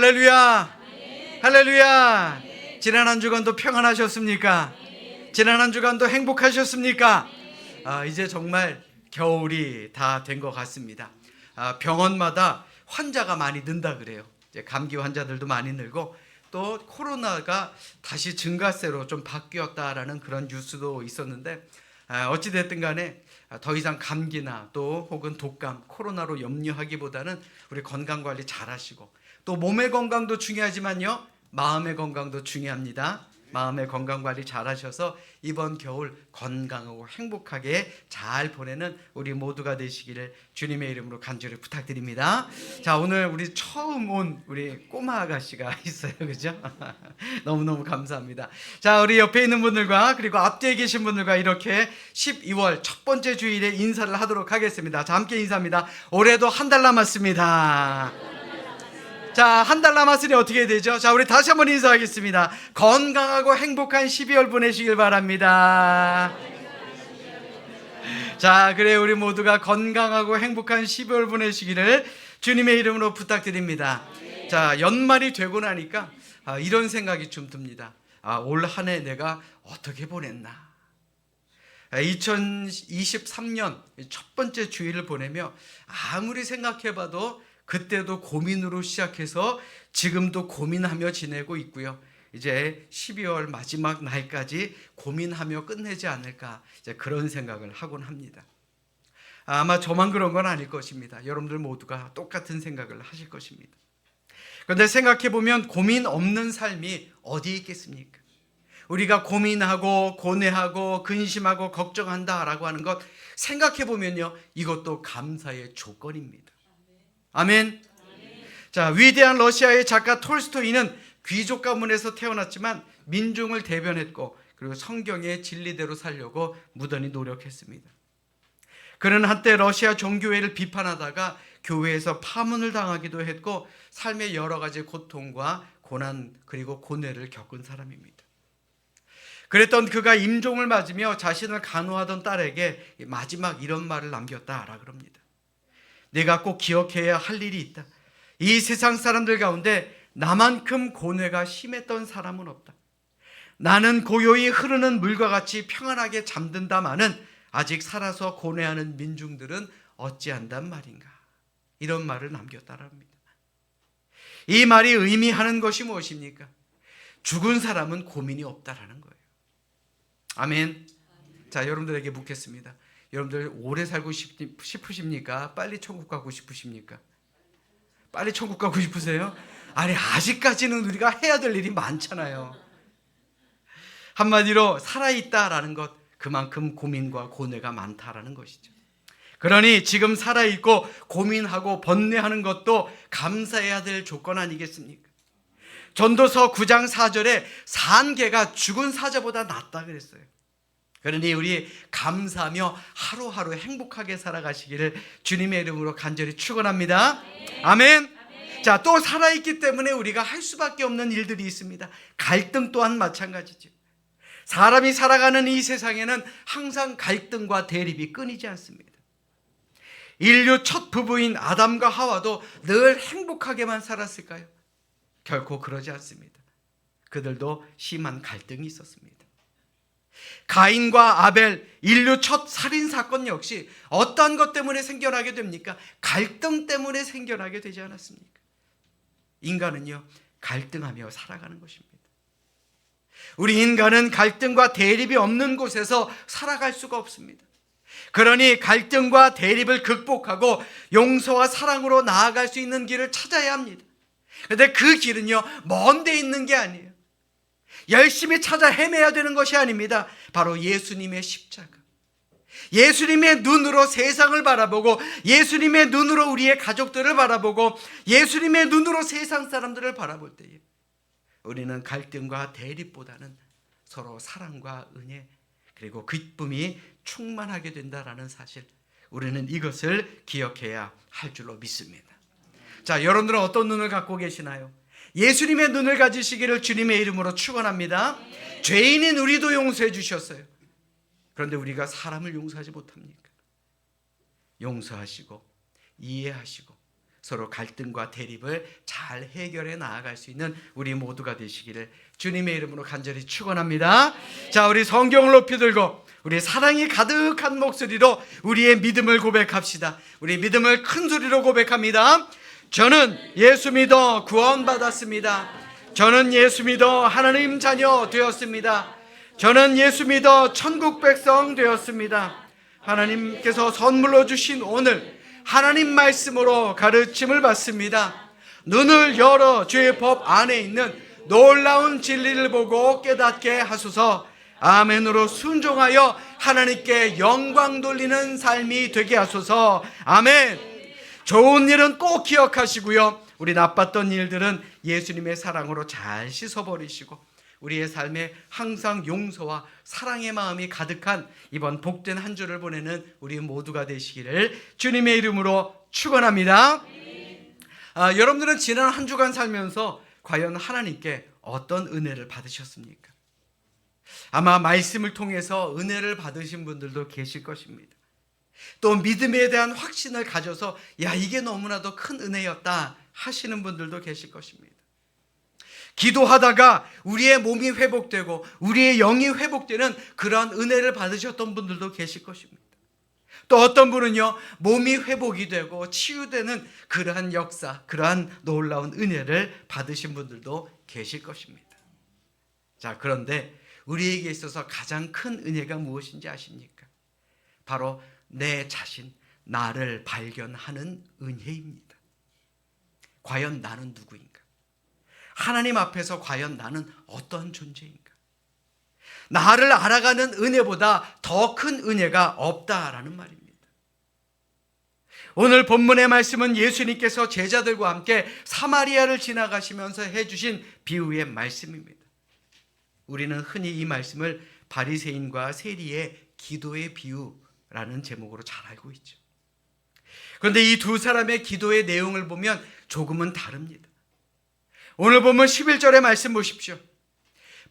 할렐루야. 할렐루야. 지난 한 주간도 평안하셨습니까? 지난 한 주간도 행복하셨습니까? 이제 정말 겨울이 다 된 것 같습니다. 병원마다 환자가 많이 는다 그래요. 이제 감기 환자들도 많이 늘고 또 코로나가 다시 증가세로 좀 바뀌었다라는 그런 뉴스도 있었는데, 어찌됐든 간에 더 이상 감기나 또 혹은 독감, 코로나로 염려하기보다는 우리 건강관리 잘 하시고, 또 몸의 건강도 중요하지만요, 마음의 건강도 중요합니다. 마음의 건강관리 잘 하셔서 이번 겨울 건강하고 행복하게 잘 보내는 우리 모두가 되시기를 주님의 이름으로 간절히 부탁드립니다. 자, 오늘 우리 처음 온 우리 꼬마 아가씨가 있어요. 그죠? 너무너무 감사합니다. 자, 우리 옆에 있는 분들과 그리고 앞뒤에 계신 분들과 이렇게 12월 첫 번째 주일에 인사를 하도록 하겠습니다. 자, 함께 인사합니다. 올해도 한 달 남았습니다. 자, 한 달 남았으니 어떻게 되죠? 자, 우리 다시 한번 인사하겠습니다. 건강하고 행복한 12월 보내시길 바랍니다. 자, 그래, 우리 모두가 건강하고 행복한 12월 보내시기를 주님의 이름으로 부탁드립니다. 자, 연말이 되고 나니까 이런 생각이 좀 듭니다. 올 한 해 내가 어떻게 보냈나? 2023년 첫 번째 주일을 보내며 아무리 생각해봐도 그때도 고민으로 시작해서 지금도 고민하며 지내고 있고요. 이제 12월 마지막 날까지 고민하며 끝내지 않을까, 이제 그런 생각을 하곤 합니다. 아마 저만 그런 건 아닐 것입니다. 여러분들 모두가 똑같은 생각을 하실 것입니다. 그런데 생각해보면 고민 없는 삶이 어디 있겠습니까? 우리가 고민하고 고뇌하고 근심하고 걱정한다라고 하는 것 생각해보면요, 이것도 감사의 조건입니다. 아멘. 자, 위대한 러시아의 작가 톨스토이는 귀족 가문에서 태어났지만 민중을 대변했고, 그리고 성경의 진리대로 살려고 무던히 노력했습니다. 그는 한때 러시아 종교회를 비판하다가 교회에서 파문을 당하기도 했고, 삶의 여러 가지 고통과 고난 그리고 고뇌를 겪은 사람입니다. 그랬던 그가 임종을 맞으며 자신을 간호하던 딸에게 마지막 이런 말을 남겼다라 그럽니다. 내가 꼭 기억해야 할 일이 있다. 이 세상 사람들 가운데 나만큼 고뇌가 심했던 사람은 없다. 나는 고요히 흐르는 물과 같이 평안하게 잠든다마는 아직 살아서 고뇌하는 민중들은 어찌한단 말인가. 이런 말을 남겼다랍니다. 이 말이 의미하는 것이 무엇입니까? 죽은 사람은 고민이 없다라는 거예요. 아멘. 자, 여러분들에게 묻겠습니다. 여러분들 오래 살고 싶으십니까? 빨리 천국 가고 싶으십니까? 빨리 천국 가고 싶으세요? 아니, 아직까지는 우리가 해야 될 일이 많잖아요. 한마디로 살아있다라는 것, 그만큼 고민과 고뇌가 많다라는 것이죠. 그러니 지금 살아있고 고민하고 번뇌하는 것도 감사해야 될 조건 아니겠습니까? 전도서 9장 4절에 산개가 죽은 사자보다 낫다 그랬어요. 그러니 우리 감사하며 하루하루 행복하게 살아가시기를 주님의 이름으로 간절히 축원합니다. 아멘. 자, 또 살아있기 때문에 우리가 할 수밖에 없는 일들이 있습니다. 갈등 또한 마찬가지죠. 사람이 살아가는 이 세상에는 항상 갈등과 대립이 끊이지 않습니다. 인류 첫 부부인 아담과 하와도 늘 행복하게만 살았을까요? 결코 그러지 않습니다. 그들도 심한 갈등이 있었습니다. 가인과 아벨, 인류 첫 살인사건 역시 어떤 것 때문에 생겨나게 됩니까? 갈등 때문에 생겨나게 되지 않았습니까? 인간은요, 갈등하며 살아가는 것입니다. 우리 인간은 갈등과 대립이 없는 곳에서 살아갈 수가 없습니다. 그러니 갈등과 대립을 극복하고 용서와 사랑으로 나아갈 수 있는 길을 찾아야 합니다. 그런데 그 길은요, 먼 데 있는 게 아니에요. 열심히 찾아 헤매야 되는 것이 아닙니다. 바로 예수님의 십자가. 예수님의 눈으로 세상을 바라보고, 예수님의 눈으로 우리의 가족들을 바라보고, 예수님의 눈으로 세상 사람들을 바라볼 때에 우리는 갈등과 대립보다는 서로 사랑과 은혜 그리고 기쁨이 충만하게 된다라는 사실, 우리는 이것을 기억해야 할 줄로 믿습니다. 자, 여러분들은 어떤 눈을 갖고 계시나요? 예수님의 눈을 가지시기를 주님의 이름으로 축원합니다. 죄인인 우리도 용서해 주셨어요. 그런데 우리가 사람을 용서하지 못합니까? 용서하시고 이해하시고 서로 갈등과 대립을 잘 해결해 나아갈 수 있는 우리 모두가 되시기를 주님의 이름으로 간절히 축원합니다. 자, 우리 성경을 높이 들고 우리 사랑이 가득한 목소리로 우리의 믿음을 고백합시다. 우리 믿음을 큰 소리로 고백합니다. 저는 예수 믿어 구원받았습니다. 저는 예수 믿어 하나님 자녀 되었습니다. 저는 예수 믿어 천국 백성 되었습니다. 하나님께서 선물로 주신 오늘 하나님 말씀으로 가르침을 받습니다. 눈을 열어 주의 법 안에 있는 놀라운 진리를 보고 깨닫게 하소서. 아멘으로 순종하여 하나님께 영광 돌리는 삶이 되게 하소서. 아멘. 좋은 일은 꼭 기억하시고요, 우리 나빴던 일들은 예수님의 사랑으로 잘 씻어버리시고 우리의 삶에 항상 용서와 사랑의 마음이 가득한 이번 복된 한 주를 보내는 우리 모두가 되시기를 주님의 이름으로 축원합니다. 여러분들은 지난 한 주간 살면서 과연 하나님께 어떤 은혜를 받으셨습니까? 아마 말씀을 통해서 은혜를 받으신 분들도 계실 것입니다. 또 믿음에 대한 확신을 가져서 야, 이게 너무나도 큰 은혜였다 하시는 분들도 계실 것입니다. 기도하다가 우리의 몸이 회복되고 우리의 영이 회복되는 그러한 은혜를 받으셨던 분들도 계실 것입니다. 또 어떤 분은요, 몸이 회복이 되고 치유되는 그러한 역사, 그러한 놀라운 은혜를 받으신 분들도 계실 것입니다. 자, 그런데 우리에게 있어서 가장 큰 은혜가 무엇인지 아십니까? 바로 내 자신, 나를 발견하는 은혜입니다. 과연 나는 누구인가? 하나님 앞에서 과연 나는 어떤 존재인가? 나를 알아가는 은혜보다 더 큰 은혜가 없다라는 말입니다. 오늘 본문의 말씀은 예수님께서 제자들과 함께 사마리아를 지나가시면서 해주신 비유의 말씀입니다. 우리는 흔히 이 말씀을 바리새인과 세리의 기도의 비유라는 제목으로 잘 알고 있죠. 그런데 이 두 사람의 기도의 내용을 보면 조금은 다릅니다. 오늘 보면 11절의 말씀 보십시오.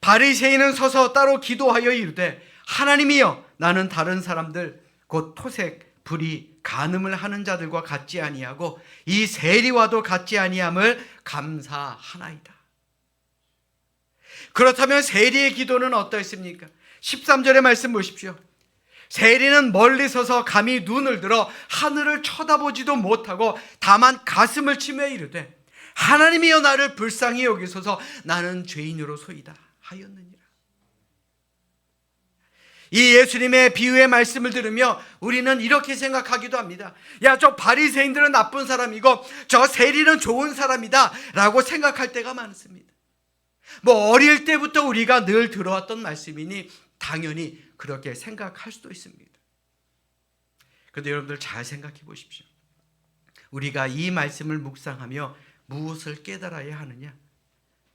바리새인은 서서 따로 기도하여 이르되 하나님이여, 나는 다른 사람들 곧 토색, 불의, 간음을 하는 자들과 같지 아니하고 이 세리와도 같지 아니함을 감사하나이다. 그렇다면 세리의 기도는 어떠했습니까? 13절의 말씀 보십시오. 세리는 멀리 서서 감히 눈을 들어 하늘을 쳐다보지도 못하고 다만 가슴을 치며 이르되 하나님이여, 나를 불쌍히 여기소서, 나는 죄인으로소이다 하였느니라. 이 예수님의 비유의 말씀을 들으며 우리는 이렇게 생각하기도 합니다. 야, 저 바리새인들은 나쁜 사람이고 저 세리는 좋은 사람이다 라고 생각할 때가 많습니다. 뭐 어릴 때부터 우리가 늘 들어왔던 말씀이니 당연히 그렇게 생각할 수도 있습니다. 그런데 여러분들 잘 생각해 보십시오. 우리가 이 말씀을 묵상하며 무엇을 깨달아야 하느냐?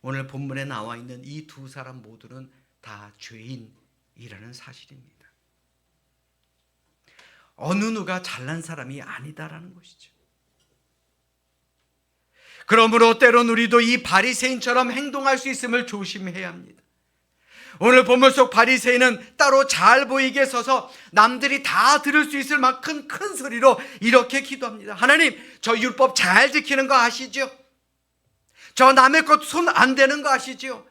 오늘 본문에 나와 있는 이 두 사람 모두는 다 죄인이라는 사실입니다. 어느 누가 잘난 사람이 아니다라는 것이죠. 그러므로 때론 우리도 이 바리새인처럼 행동할 수 있음을 조심해야 합니다. 오늘 본문 속 바리새인은 따로 잘 보이게 서서 남들이 다 들을 수 있을 만큼 큰 소리로 이렇게 기도합니다. 하나님, 저 율법 잘 지키는 거 아시죠? 저 남의 것 손 안 대는 거 아시죠?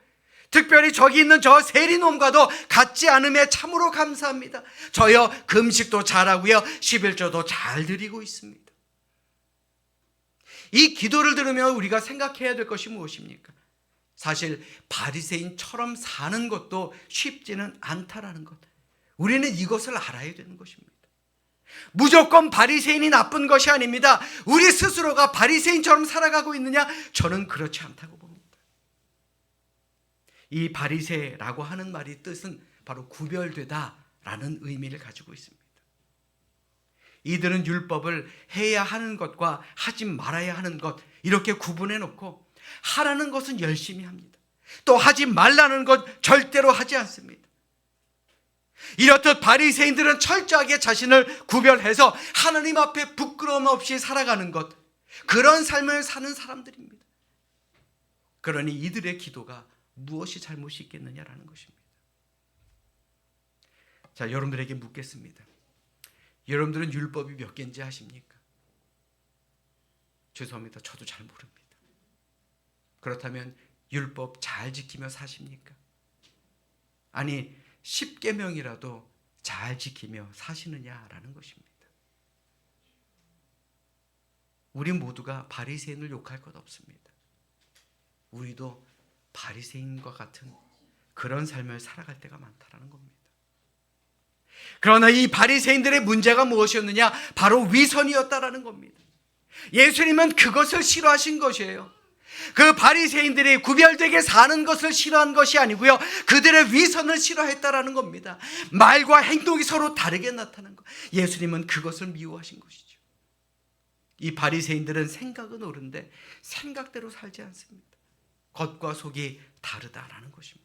특별히 저기 있는 저 세리놈과도 같지 않음에 참으로 감사합니다. 저요 금식도 잘하고요 11조도 잘 드리고 있습니다. 이 기도를 들으면 우리가 생각해야 될 것이 무엇입니까? 사실 바리새인처럼 사는 것도 쉽지는 않다라는 것, 우리는 이것을 알아야 되는 것입니다. 무조건 바리새인이 나쁜 것이 아닙니다. 우리 스스로가 바리새인처럼 살아가고 있느냐? 저는 그렇지 않다고 봅니다. 이 바리새라고 하는 말이 뜻은 바로 구별되다라는 의미를 가지고 있습니다. 이들은 율법을 해야 하는 것과 하지 말아야 하는 것 이렇게 구분해 놓고 하라는 것은 열심히 합니다. 또 하지 말라는 것 절대로 하지 않습니다. 이렇듯 바리새인들은 철저하게 자신을 구별해서 하나님 앞에 부끄러움 없이 살아가는 것, 그런 삶을 사는 사람들입니다. 그러니 이들의 기도가 무엇이 잘못이 있겠느냐라는 것입니다. 자, 여러분들에게 묻겠습니다. 여러분들은 율법이 몇 개인지 아십니까? 죄송합니다. 저도 잘 모릅니다. 그렇다면 율법 잘 지키며 사십니까? 아니 10계명이라도 잘 지키며 사시느냐라는 것입니다. 우리 모두가 바리새인을 욕할 것 없습니다. 우리도 바리새인과 같은 그런 삶을 살아갈 때가 많다라는 겁니다. 그러나 이 바리새인들의 문제가 무엇이었느냐? 바로 위선이었다라는 겁니다. 예수님은 그것을 싫어하신 것이에요. 그 바리새인들이 구별되게 사는 것을 싫어한 것이 아니고요, 그들의 위선을 싫어했다라는 겁니다. 말과 행동이 서로 다르게 나타난 것, 예수님은 그것을 미워하신 것이죠. 이 바리새인들은 생각은 옳은데 생각대로 살지 않습니다. 겉과 속이 다르다라는 것입니다.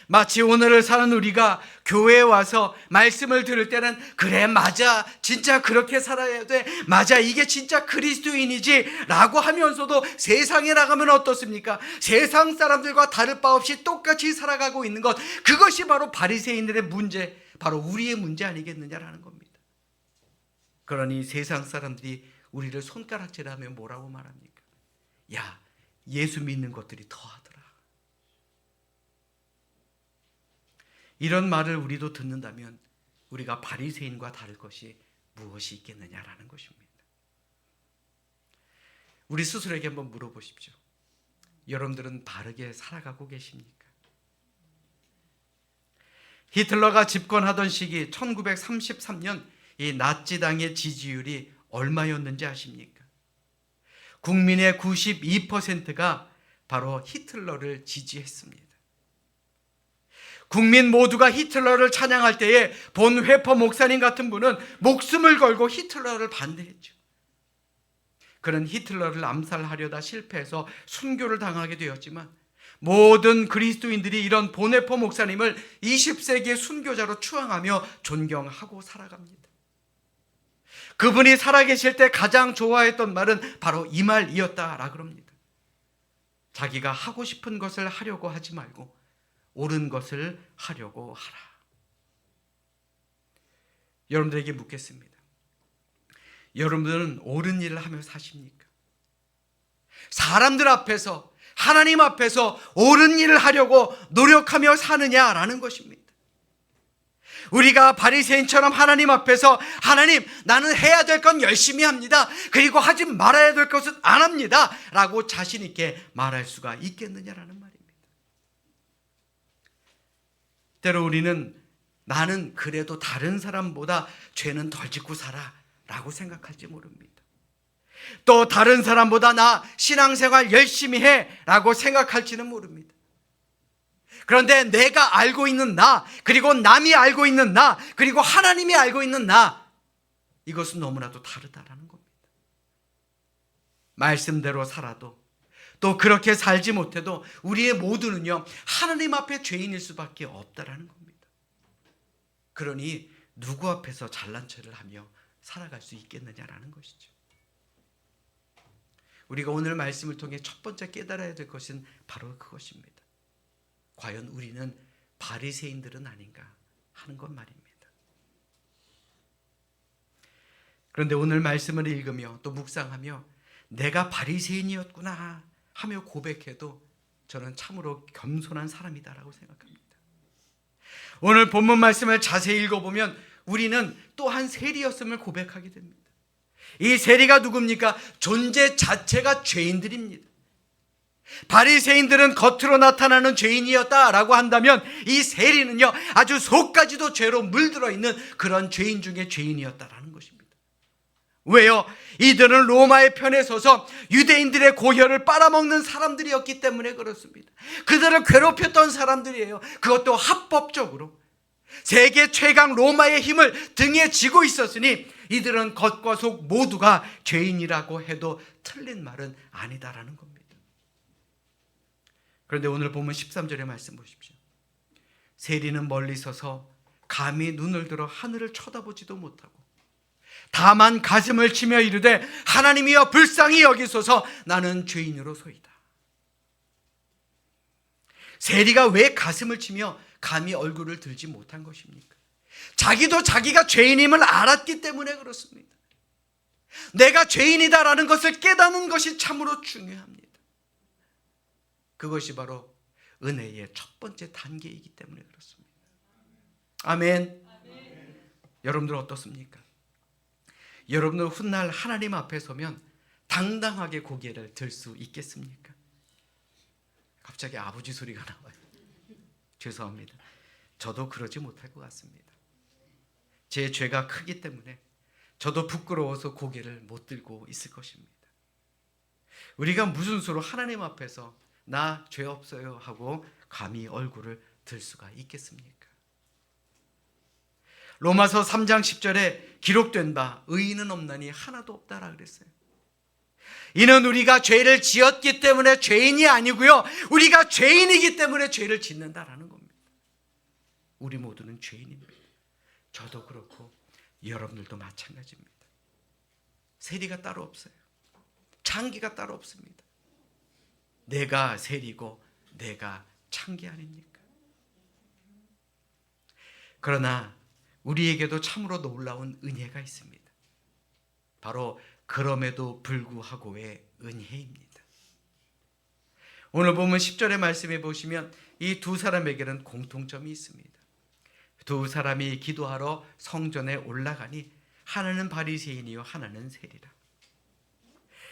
마치 오늘을 사는 우리가 교회에 와서 말씀을 들을 때는 그래 맞아 진짜 그렇게 살아야 돼 맞아 이게 진짜 그리스도인이지 라고 하면서도 세상에 나가면 어떻습니까? 세상 사람들과 다를 바 없이 똑같이 살아가고 있는 것, 그것이 바로 바리새인들의 문제, 바로 우리의 문제 아니겠느냐라는 겁니다. 그러니 세상 사람들이 우리를 손가락질하면 뭐라고 말합니까? 야, 예수 믿는 것들이 더하더라. 이런 말을 우리도 듣는다면 우리가 바리새인과 다를 것이 무엇이 있겠느냐라는 것입니다. 우리 스스로에게 한번 물어보십시오. 여러분들은 바르게 살아가고 계십니까? 히틀러가 집권하던 시기 1933년 이 나치당의 지지율이 얼마였는지 아십니까? 국민의 92%가 바로 히틀러를 지지했습니다. 국민 모두가 히틀러를 찬양할 때에 본 회퍼 목사님 같은 분은 목숨을 걸고 히틀러를 반대했죠. 그는 히틀러를 암살하려다 실패해서 순교를 당하게 되었지만 모든 그리스도인들이 이런 본 회퍼 목사님을 20세기의 순교자로 추앙하며 존경하고 살아갑니다. 그분이 살아계실 때 가장 좋아했던 말은 바로 이 말이었다라 그럽니다. 자기가 하고 싶은 것을 하려고 하지 말고 옳은 것을 하려고 하라. 여러분들에게 묻겠습니다. 여러분들은 옳은 일을 하며 사십니까? 사람들 앞에서, 하나님 앞에서 옳은 일을 하려고 노력하며 사느냐라는 것입니다. 우리가 바리새인처럼 하나님 앞에서 하나님 나는 해야 될 건 열심히 합니다. 그리고 하지 말아야 될 것은 안 합니다. 라고 자신 있게 말할 수가 있겠느냐라는 말입니다. 때로 우리는 나는 그래도 다른 사람보다 죄는 덜 짓고 살아 라고 생각할지 모릅니다. 또 다른 사람보다 나 신앙생활 열심히 해 라고 생각할지는 모릅니다. 그런데 내가 알고 있는 나, 그리고 남이 알고 있는 나, 그리고 하나님이 알고 있는 나, 이것은 너무나도 다르다라는 겁니다. 말씀대로 살아도 또 그렇게 살지 못해도 우리의 모두는요 하나님 앞에 죄인일 수밖에 없다라는 겁니다. 그러니 누구 앞에서 잘난 척을 하며 살아갈 수 있겠느냐라는 것이죠. 우리가 오늘 말씀을 통해 첫 번째 깨달아야 될 것은 바로 그것입니다. 과연 우리는 바리새인들은 아닌가 하는 것 말입니다. 그런데 오늘 말씀을 읽으며 또 묵상하며 내가 바리새인이었구나 하며 고백해도 저는 참으로 겸손한 사람이다라고 생각합니다. 오늘 본문 말씀을 자세히 읽어보면 우리는 또한 세리였음을 고백하게 됩니다. 이 세리가 누굽니까? 존재 자체가 죄인들입니다. 바리새인들은 겉으로 나타나는 죄인이었다라고 한다면 이 세리는요 아주 속까지도 죄로 물들어 있는 그런 죄인 중에 죄인이었다라는 것입니다. 왜요? 이들은 로마의 편에 서서 유대인들의 고혈을 빨아먹는 사람들이었기 때문에 그렇습니다. 그들을 괴롭혔던 사람들이에요. 그것도 합법적으로. 세계 최강 로마의 힘을 등에 지고 있었으니 이들은 겉과 속 모두가 죄인이라고 해도 틀린 말은 아니다라는 겁니다. 그런데 오늘 보면 13절의 말씀 보십시오. 세리는 멀리 서서 감히 눈을 들어 하늘을 쳐다보지도 못하고 다만 가슴을 치며 이르되 하나님이여 불쌍히 여기소서 나는 죄인으로소이다. 세리가 왜 가슴을 치며 감히 얼굴을 들지 못한 것입니까? 자기도 자기가 죄인임을 알았기 때문에 그렇습니다. 내가 죄인이다라는 것을 깨닫는 것이 참으로 중요합니다. 그것이 바로 은혜의 첫 번째 단계이기 때문에 그렇습니다. 아멘. 여러분들 어떻습니까? 여러분들 훗날 하나님 앞에 서면 당당하게 고개를 들 수 있겠습니까? 갑자기 아버지 소리가 나와요. 죄송합니다. 저도 그러지 못할 것 같습니다. 제 죄가 크기 때문에 저도 부끄러워서 고개를 못 들고 있을 것입니다. 우리가 무슨 수로 하나님 앞에서 나 죄 없어요 하고 감히 얼굴을 들 수가 있겠습니까? 로마서 3장 10절에 기록된 바 의인은 없나니 하나도 없다라 그랬어요. 이는 우리가 죄를 지었기 때문에 죄인이 아니고요, 우리가 죄인이기 때문에 죄를 짓는다라는 겁니다. 우리 모두는 죄인입니다. 저도 그렇고 여러분들도 마찬가지입니다. 세리가 따로 없어요. 창기가 따로 없습니다. 내가 세리고 내가 창기 아닙니까? 그러나 우리에게도 참으로 놀라운 은혜가 있습니다. 바로 그럼에도 불구하고의 은혜입니다. 오늘 보면 10절의 말씀에 보시면 이 두 사람에게는 공통점이 있습니다. 두 사람이 기도하러 성전에 올라가니 하나는 바리새인이요 하나는 세리라.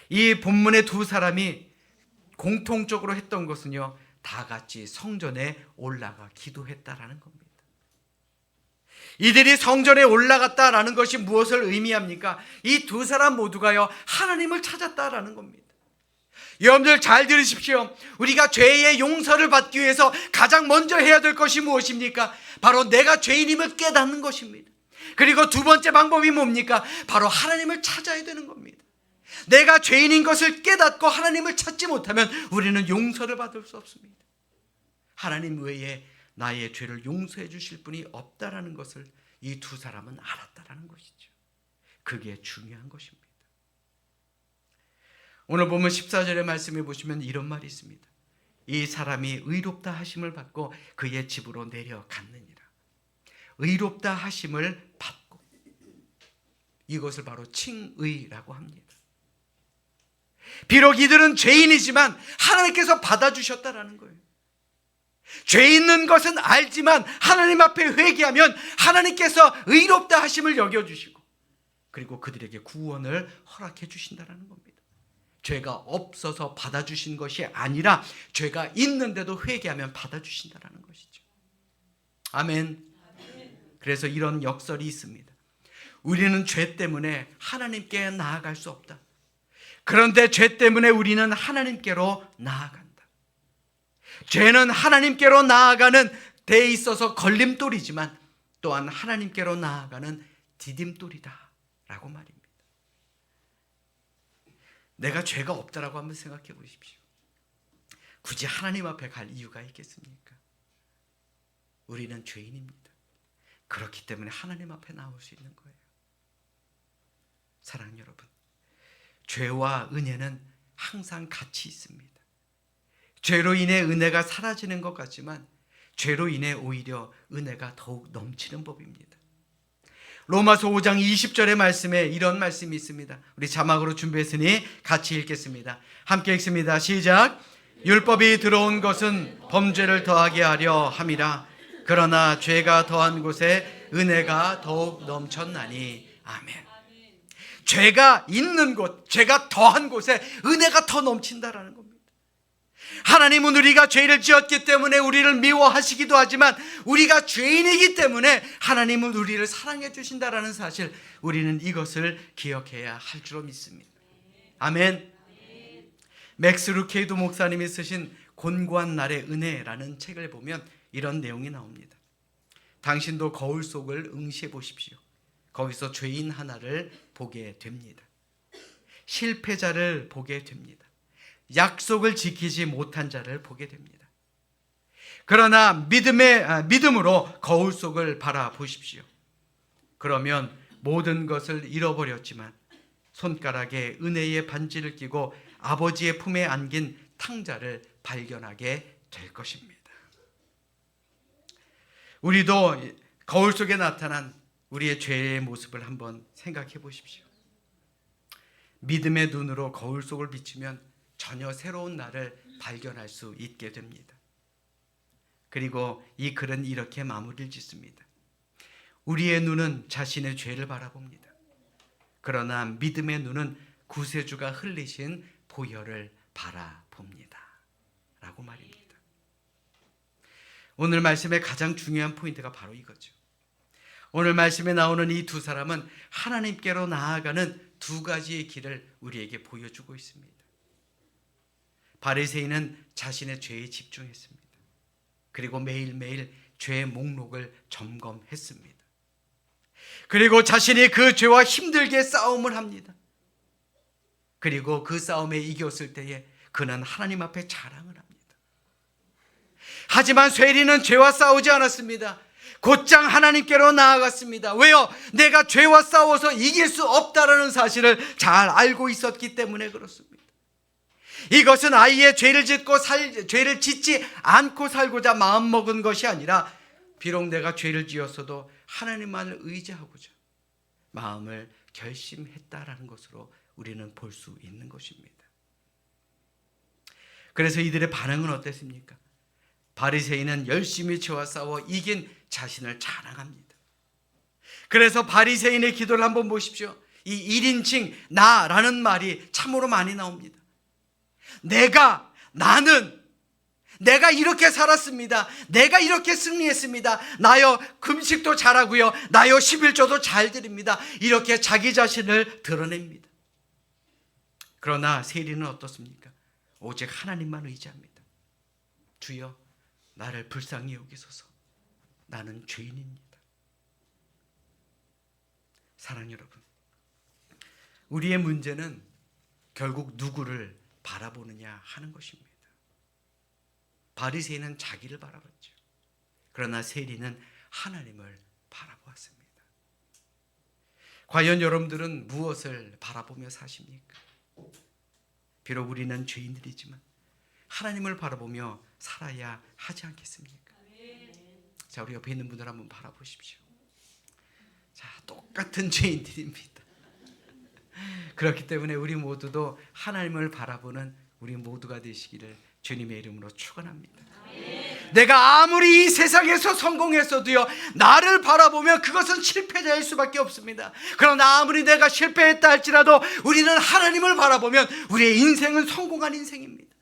이 본문의 두 사람이 공통적으로 했던 것은요, 다 같이 성전에 올라가 기도했다라는 겁니다. 이들이 성전에 올라갔다라는 것이 무엇을 의미합니까? 이 두 사람 모두가요, 하나님을 찾았다라는 겁니다. 여러분들 잘 들으십시오. 우리가 죄의 용서를 받기 위해서 가장 먼저 해야 될 것이 무엇입니까? 바로 내가 죄인임을 깨닫는 것입니다. 그리고 두 번째 방법이 뭡니까? 바로 하나님을 찾아야 되는 겁니다. 내가 죄인인 것을 깨닫고 하나님을 찾지 못하면 우리는 용서를 받을 수 없습니다. 하나님 외에 나의 죄를 용서해 주실 분이 없다라는 것을 이 두 사람은 알았다라는 것이죠. 그게 중요한 것입니다. 오늘 보면 14절의 말씀에 보시면 이런 말이 있습니다. 이 사람이 의롭다 하심을 받고 그의 집으로 내려갔느니라. 의롭다 하심을 받고, 이것을 바로 칭의라고 합니다. 비록 이들은 죄인이지만 하나님께서 받아주셨다라는 거예요. 죄 있는 것은 알지만 하나님 앞에 회개하면 하나님께서 의롭다 하심을 여겨주시고, 그리고 그들에게 구원을 허락해 주신다는 겁니다. 죄가 없어서 받아주신 것이 아니라 죄가 있는데도 회개하면 받아주신다는 것이죠. 아멘. 그래서 이런 역설이 있습니다. 우리는 죄 때문에 하나님께 나아갈 수 없다. 그런데 죄 때문에 우리는 하나님께로 나아간다. 죄는 하나님께로 나아가는 데 있어서 걸림돌이지만 또한 하나님께로 나아가는 디딤돌이다 라고 말입니다. 내가 죄가 없다라고 한번 생각해 보십시오. 굳이 하나님 앞에 갈 이유가 있겠습니까? 우리는 죄인입니다. 그렇기 때문에 하나님 앞에 나올 수 있는 거예요. 사랑하는 여러분, 죄와 은혜는 항상 같이 있습니다. 죄로 인해 은혜가 사라지는 것 같지만 죄로 인해 오히려 은혜가 더욱 넘치는 법입니다. 로마서 5장 20절의 말씀에 이런 말씀이 있습니다. 우리 자막으로 준비했으니 같이 읽겠습니다. 함께 읽습니다. 시작. 율법이 들어온 것은 범죄를 더하게 하려 함이라. 그러나 죄가 더한 곳에 은혜가 더욱 넘쳤나니. 아멘. 죄가 있는 곳, 죄가 더한 곳에 은혜가 더 넘친다라는 겁니다. 하나님은 우리가 죄를 지었기 때문에 우리를 미워하시기도 하지만 우리가 죄인이기 때문에 하나님은 우리를 사랑해 주신다라는 사실, 우리는 이것을 기억해야 할 줄로 믿습니다. 아멘. 맥스 루케이도 목사님이 쓰신 곤고한 날의 은혜라는 책을 보면 이런 내용이 나옵니다. 당신도 거울 속을 응시해 보십시오. 거기서 죄인 하나를 보게 됩니다. 실패자를 보게 됩니다. 약속을 지키지 못한 자를 보게 됩니다. 그러나 믿음으로 거울 속을 바라보십시오. 그러면 모든 것을 잃어버렸지만 손가락에 은혜의 반지를 끼고 아버지의 품에 안긴 탕자를 발견하게 될 것입니다. 우리도 거울 속에 나타난 우리의 죄의 모습을 한번 생각해 보십시오. 믿음의 눈으로 거울 속을 비추면 전혀 새로운 나를 발견할 수 있게 됩니다. 그리고 이 글은 이렇게 마무리를 짓습니다. 우리의 눈은 자신의 죄를 바라봅니다. 그러나 믿음의 눈은 구세주가 흘리신 보혈을 바라봅니다. 라고 말입니다. 오늘 말씀의 가장 중요한 포인트가 바로 이거죠. 오늘 말씀에 나오는 이 두 사람은 하나님께로 나아가는 두 가지의 길을 우리에게 보여주고 있습니다. 바리새인은 자신의 죄에 집중했습니다. 그리고 매일매일 죄의 목록을 점검했습니다. 그리고 자신이 그 죄와 힘들게 싸움을 합니다. 그리고 그 싸움에 이겼을 때에 그는 하나님 앞에 자랑을 합니다. 하지만 쇠리는 죄와 싸우지 않았습니다. 곧장 하나님께로 나아갔습니다. 왜요? 내가 죄와 싸워서 이길 수 없다라는 사실을 잘 알고 있었기 때문에 그렇습니다. 이것은 아예 죄를 짓지 않고 살고자 마음먹은 것이 아니라 비록 내가 죄를 지었어도 하나님만을 의지하고자 마음을 결심했다라는 것으로 우리는 볼 수 있는 것입니다. 그래서 이들의 반응은 어땠습니까? 바리새인은 열심히 죄와 싸워 이긴 자신을 자랑합니다. 그래서 바리새인의 기도를 한번 보십시오. 이 1인칭 나라는 말이 참으로 많이 나옵니다. 내가 이렇게 살았습니다. 내가 이렇게 승리했습니다. 나여 금식도 잘하고요. 나여 11조도 잘 드립니다. 이렇게 자기 자신을 드러냅니다. 그러나 세리는 어떻습니까? 오직 하나님만 의지합니다. 주여 나를 불쌍히 여기소서. 나는 죄인입니다. 사랑하는 여러분, 우리의 문제는 결국 누구를 바라보느냐 하는 것입니다. 바리새인은 자기를 바라봤죠. 그러나 세리는 하나님을 바라보았습니다. 과연 여러분들은 무엇을 바라보며 사십니까? 비록 우리는 죄인들이지만 하나님을 바라보며 살아야 하지 않겠습니까? 자, 우리 옆에 있는 분들 한번 바라보십시오. 자, 똑같은 죄인들입니다. 그렇기 때문에 우리 모두도 하나님을 바라보는 우리 모두가 되시기를 주님의 이름으로 축원합니다. 내가 아무리 이 세상에서 성공했어도요, 나를 바라보면 그것은 실패자일 수밖에 없습니다. 그러나 아무리 내가 실패했다 할지라도 우리는 하나님을 바라보면 우리의 인생은 성공한 인생입니다.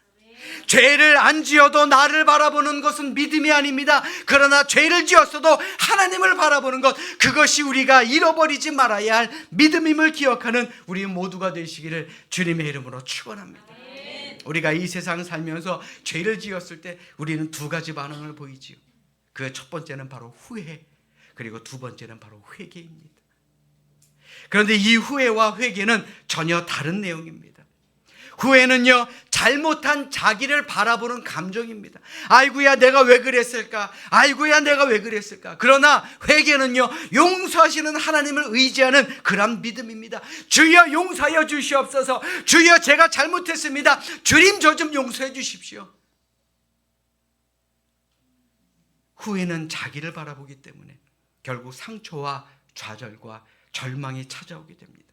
죄를 안 지어도 나를 바라보는 것은 믿음이 아닙니다. 그러나 죄를 지었어도 하나님을 바라보는 것, 그것이 우리가 잃어버리지 말아야 할 믿음임을 기억하는 우리 모두가 되시기를 주님의 이름으로 축원합니다. 우리가 이 세상 살면서 죄를 지었을 때 우리는 두 가지 반응을 보이지요. 그 첫 번째는 바로 후회, 그리고 두 번째는 바로 회개입니다. 그런데 이 후회와 회개는 전혀 다른 내용입니다. 후회는요, 잘못한 자기를 바라보는 감정입니다. 아이고야 내가 왜 그랬을까? 아이고야 내가 왜 그랬을까? 그러나 회개는요, 용서하시는 하나님을 의지하는 그런 믿음입니다. 주여 용서하여 주시옵소서. 주여 제가 잘못했습니다. 주님 저 좀 용서해 주십시오. 후회는 자기를 바라보기 때문에 결국 상처와 좌절과 절망이 찾아오게 됩니다.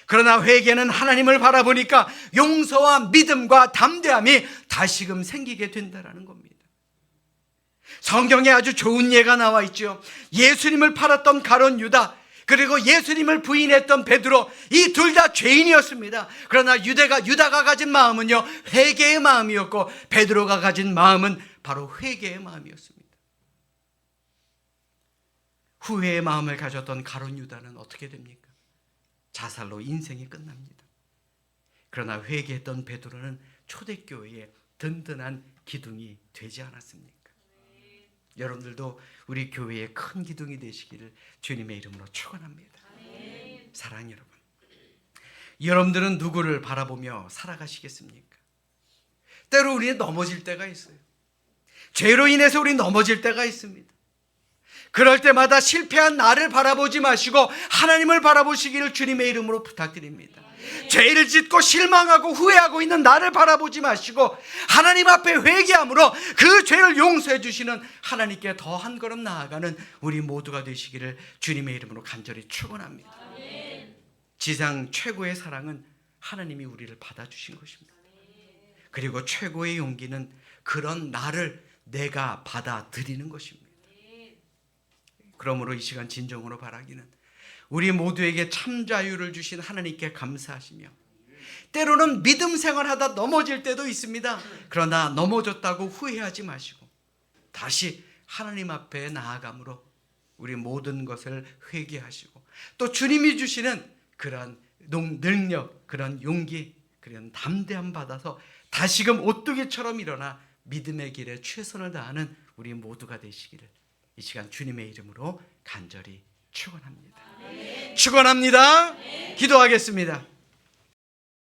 그러나 회개는 하나님을 바라보니까 용서와 믿음과 담대함이 다시금 생기게 된다는 겁니다. 성경에 아주 좋은 예가 나와 있죠. 예수님을 팔았던 가룟 유다, 그리고 예수님을 부인했던 베드로, 이 둘 다 죄인이었습니다. 그러나 유다가 가진 마음은요, 회개의 마음이었고 베드로가 가진 마음은 바로 회개의 마음이었습니다. 후회의 마음을 가졌던 가룟 유다는 어떻게 됩니까? 자살로 인생이 끝납니다. 그러나 회개했던 베드로는 초대교회의 든든한 기둥이 되지 않았습니까? 여러분들도 우리 교회의 큰 기둥이 되시기를 주님의 이름으로 축원합니다. 사랑하는 여러분, 여러분들은 누구를 바라보며 살아가시겠습니까? 때로 우리는 넘어질 때가 있어요. 죄로 인해서 우리 넘어질 때가 있습니다. 그럴 때마다 실패한 나를 바라보지 마시고 하나님을 바라보시기를 주님의 이름으로 부탁드립니다. 죄를 짓고 실망하고 후회하고 있는 나를 바라보지 마시고 하나님 앞에 회개함으로 그 죄를 용서해 주시는 하나님께 더 한 걸음 나아가는 우리 모두가 되시기를 주님의 이름으로 간절히 축원합니다. 지상 최고의 사랑은 하나님이 우리를 받아주신 것입니다. 그리고 최고의 용기는 그런 나를 내가 받아들이는 것입니다. 그러므로 이 시간 진정으로 바라기는 우리 모두에게 참 자유를 주신 하나님께 감사하시며, 때로는 믿음 생활하다 넘어질 때도 있습니다. 그러나 넘어졌다고 후회하지 마시고 다시 하나님 앞에 나아감으로 우리 모든 것을 회개하시고, 또 주님이 주시는 그런 능력, 그런 용기, 그런 담대함 받아서 다시금 오뚜기처럼 일어나 믿음의 길에 최선을 다하는 우리 모두가 되시기를 이 시간 주님의 이름으로 간절히 축원합니다. 축원합니다. 기도하겠습니다.